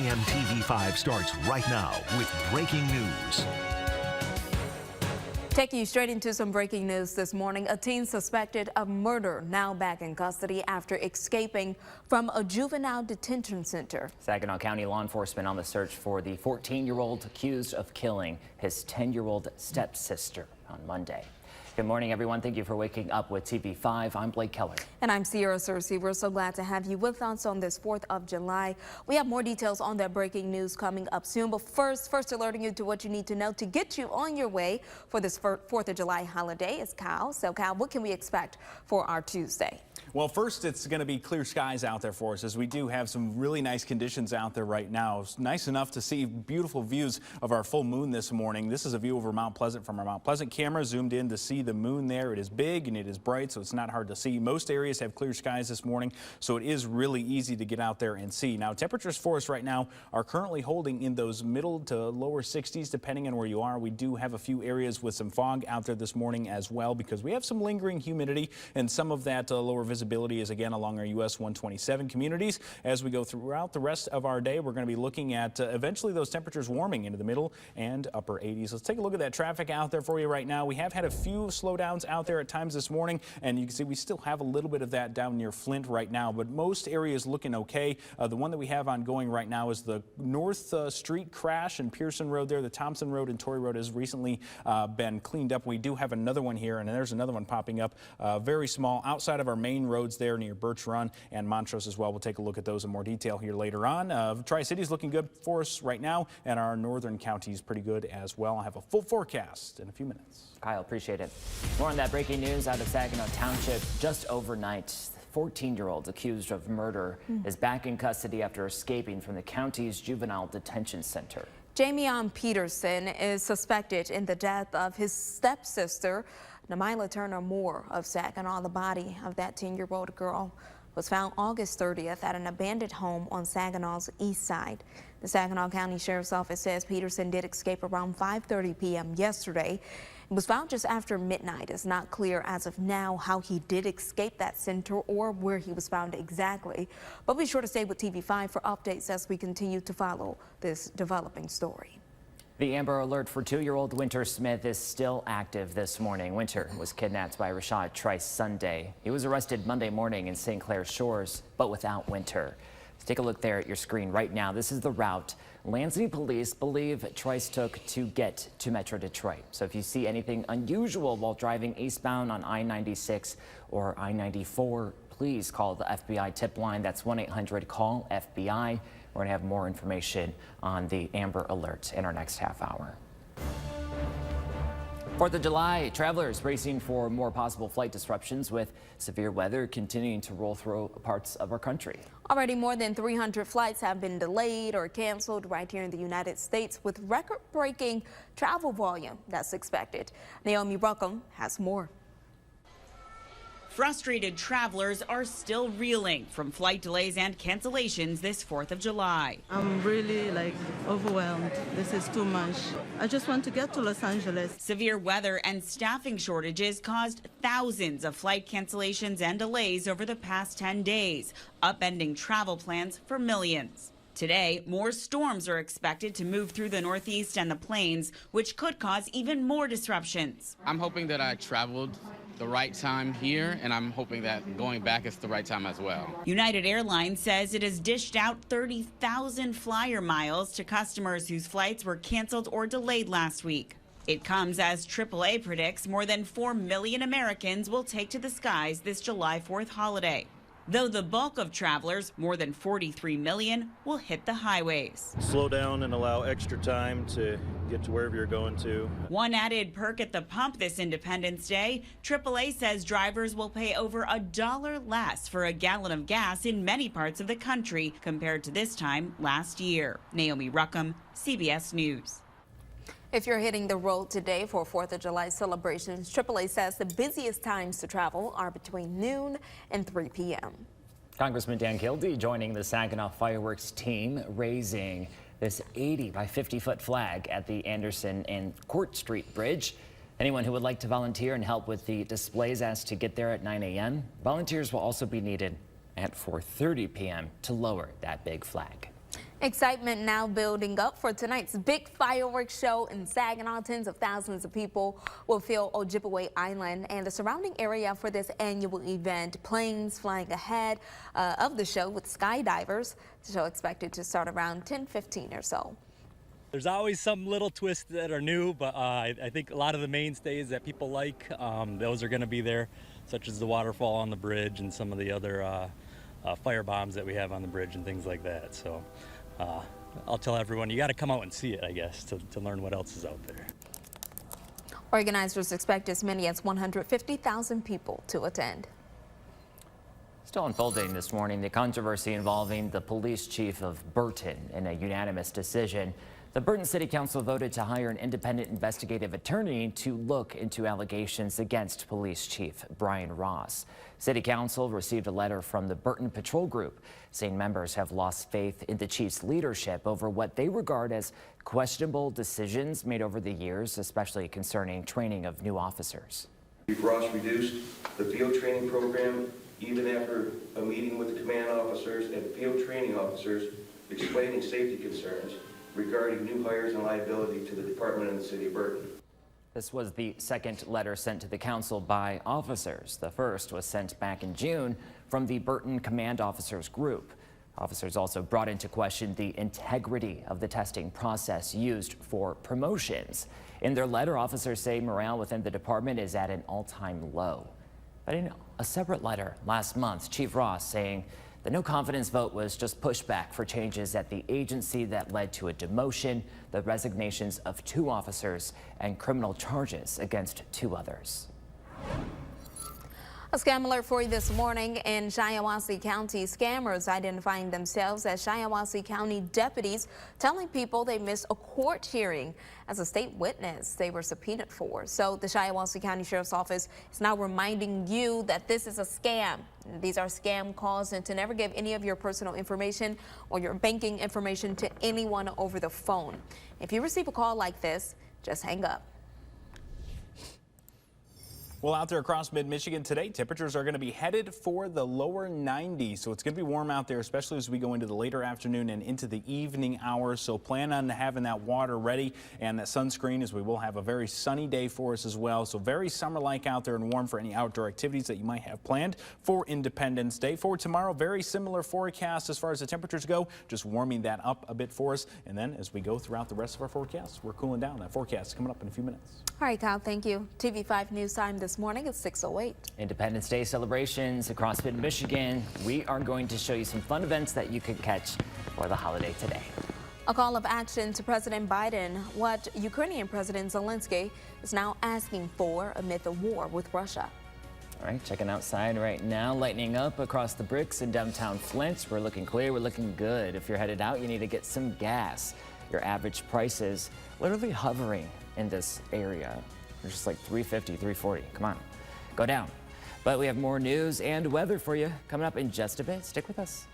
WNEMTV5 starts right now with breaking news. Taking you straight into some breaking news this morning. A teen suspected of murder now back in custody after escaping from a juvenile detention center. Saginaw County law enforcement on the search for the 14-year-old accused of killing his 10-year-old stepsister on Monday. Good morning, everyone. Thank you for waking up with TV5. I'm Blake Keller. And I'm Sierra Cersei. We're so glad to have you with us on this 4th of July. We have more details on that breaking news coming up soon. But first alerting you to what you need to know to get you on your way for this 4th of July holiday is Kyle. So, Kyle, what can we expect for our Tuesday? Well, first, it's going to be clear skies out there for us, as we do have some really nice conditions out there right now. It's nice enough to see beautiful views of our full moon this morning. This is a view over Mount Pleasant from our Mount Pleasant camera, zoomed in to see the moon there. It is big and it is bright, so it's not hard to see. Most areas have clear skies this morning, so it is really easy to get out there and see. Now, temperatures for us right now are currently holding in those middle to lower 60s, depending on where you are. We do have a few areas with some fog out there this morning as well, because we have some lingering humidity, and some of that lower visibility is again along our US 127 communities. As we go throughout the rest of our day, we're going to be looking at eventually those temperatures warming into the middle and upper 80s. Let's take a look at that traffic out there for you right now. We have had a few slowdowns out there at times this morning, and you can see we still have a little bit of that down near Flint right now, but most areas looking okay. The one that we have ongoing right now is the North Street crash and Pearson Road there. The Thompson Road and Torrey Road has recently been cleaned up. We do have another one here, and there's another one popping up, very small outside of our main roads there near Birch Run and Montrose as well. We'll take a look at those in more detail here later on. Tri-City's looking good for us right now, and our northern counties pretty good as well. I'll have a full forecast in a few minutes. Kyle, appreciate it. More on that breaking news out of Saginaw Township. Just overnight, 14-year-old accused of murder is back in custody after escaping from the county's juvenile detention center. Jamion Peterson is suspected in the death of his stepsister, Namila Turner Moore of Saginaw. The body of that 10-year-old girl was found August 30th at an abandoned home on Saginaw's east side. The Saginaw County Sheriff's Office says Peterson did escape around 5:30 p.m. yesterday. It was found just after midnight. It's not clear as of now how he did escape that center or where he was found exactly. But be sure to stay with TV5 for updates as we continue to follow this developing story. The Amber Alert for 2-year-old Winter Smith is still active this morning. Winter was kidnapped by Rashad Trice Sunday. He was arrested Monday morning in St. Clair Shores, but without Winter. Let's take a look there at your screen right now. This is the route Lansing police believe Trice took to get to Metro Detroit. So if you see anything unusual while driving eastbound on I-96 or I-94, please call the FBI tip line. That's 1-800-CALL-FBI. We're going to have more information on the Amber Alert in our next half hour. 4th of July, travelers bracing for more possible flight disruptions with severe weather continuing to roll through parts of our country. Already more than 300 flights have been delayed or canceled right here in the United States, with record-breaking travel volume that's expected. Naomi Ruckham has more. Frustrated travelers are still reeling from flight delays and cancellations this 4th of July. I'm really overwhelmed. This is too much. I just want to get to Los Angeles. Severe weather and staffing shortages caused thousands of flight cancellations and delays over the past 10 days, upending travel plans for millions. Today, more storms are expected to move through the Northeast and the Plains, which could cause even more disruptions. I'm hoping that I traveled the right time here, and I'm hoping that going back is the right time as well. United Airlines says it has dished out 30,000 flyer miles to customers whose flights were canceled or delayed last week. It comes as AAA predicts more than 4 million Americans will take to the skies this July 4th holiday. Though the bulk of travelers, more than 43 million, will hit the highways. Slow down and allow extra time to get to wherever you're going to. One added perk at the pump this Independence Day, AAA says drivers will pay over $1 less for a gallon of gas in many parts of the country compared to this time last year. Naomi Ruckham, CBS News. If you're hitting the road today for 4th of July celebrations, AAA says the busiest times to travel are between noon and 3 p.m. Congressman Dan Kildee joining the Saginaw fireworks team, raising this 80 by 50-foot flag at the Anderson and Court Street Bridge. Anyone who would like to volunteer and help with the displays asked to get there at 9 a.m. Volunteers will also be needed at 4:30 p.m. to lower that big flag. Excitement now building up for tonight's big fireworks show in Saginaw. Tens of thousands of people will fill Ojibwe Island and the surrounding area for this annual event. Planes flying ahead of the show with skydivers. The show expected to start around 10:15 or so. There's always some little twists that are new, but I think a lot of the mainstays that people like, those are going to be there, such as the waterfall on the bridge and some of the other fire bombs that we have on the bridge and things like that. So I'll tell everyone, you got to come out and see it, I guess, to learn what else is out there. Organizers expect as many as 150,000 people to attend. Still unfolding this morning, the controversy involving the police chief of Burton. In a unanimous decision, the Burton City Council voted to hire an independent investigative attorney to look into allegations against Police Chief Brian Ross. City Council received a letter from the Burton Patrol Group saying members have lost faith in the chief's leadership over what they regard as questionable decisions made over the years, especially concerning training of new officers. Chief Ross reduced the field training program even after a meeting with the command officers and field training officers explaining safety concerns regarding new hires and liability to the department and the city of Burton. This was the second letter sent to the council by officers. The first was sent back in June from the Burton Command Officers Group. Officers also brought into question the integrity of the testing process used for promotions. In their letter, officers say morale within the department is at an all-time low. But in a separate letter last month, Chief Ross saying the no confidence vote was just pushback for changes at the agency that led to a demotion, the resignations of 2 officers, and criminal charges against 2 others. A scam alert for you this morning in Shiawassee County. Scammers identifying themselves as Shiawassee County deputies, telling people they missed a court hearing as a state witness they were subpoenaed for. So the Shiawassee County Sheriff's Office is now reminding you that this is a scam. These are scam calls, and to never give any of your personal information or your banking information to anyone over the phone. If you receive a call like this, just hang up. Well, out there across mid-Michigan today, temperatures are going to be headed for the lower 90s. So it's going to be warm out there, especially as we go into the later afternoon and into the evening hours. So plan on having that water ready and that sunscreen, as we will have a very sunny day for us as well. So very summer-like out there and warm for any outdoor activities that you might have planned for Independence Day. For tomorrow, very similar forecast as far as the temperatures go, just warming that up a bit for us. And then as we go throughout the rest of our forecast, we're cooling down. That forecast is coming up in a few minutes. All right, Kyle, thank you. TV5 News Time this morning at 6:08. Independence Day celebrations across mid-Michigan. We are going to show you some fun events that you could catch for the holiday today. A call of action to President Biden, what Ukrainian President Zelensky is now asking for amid the war with Russia. All right, checking outside right now, lightening up across the bricks in downtown Flint. We're looking clear, we're looking good. If you're headed out, you need to get some gas. Your average prices literally hovering in this area. They're just like $3.50, $3.40. Come on, go down. But we have more news and weather for you coming up in just a bit. Stick with us.